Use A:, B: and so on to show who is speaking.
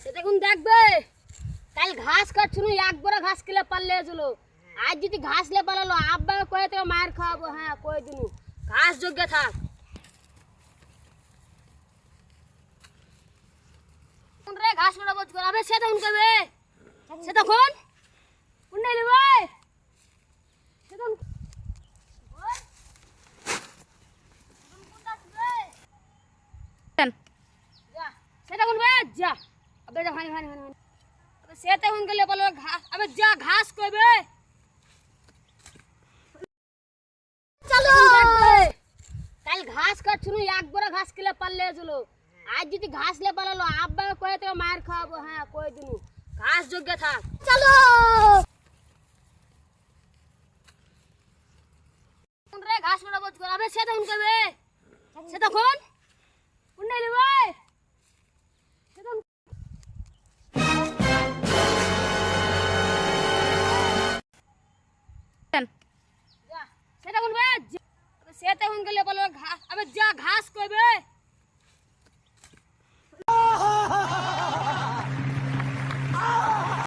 A: সেটা কোন দেখবে কাল ঘাস কাটছুন একবার ঘাস খেলে পারলে চলো আজ যদি ঘাস লে পালালো আব্বা কয়ে থেকে মায়ের খাওয়াবো হ্যাঁ কয়ে দিনু ঘাস যোগ্য থাক কোন রে ঘাস কাটা বজ করাবে সেটা কোন করবে সেটা কোন কোন নেলি ভাই সেটা কোন ওই কোনটা রে যা সেটা কোন বে যা अबे जा भाई भाई भाई अबे सेते हुन के ले बोलो घास अबे जा घास कोबे चलो कल घास काटछुनु एकबार घास केले पालले चलो आज যদি ঘাস লে পালালো আব্বা কয়ে থেকে মায়ের খাওয়াবো হ্যাঁ কয়ে দিনু ঘাস যোগ্য থাক চলো কোন রে ঘাস কাটা বজ করাবে সেটা কোন করবে সেটা কোন কোন নেলি ভাই সেটা সেটা কোন বে সেটা কোন গেলে বলো ঘাস আবে যা ঘাস কইবে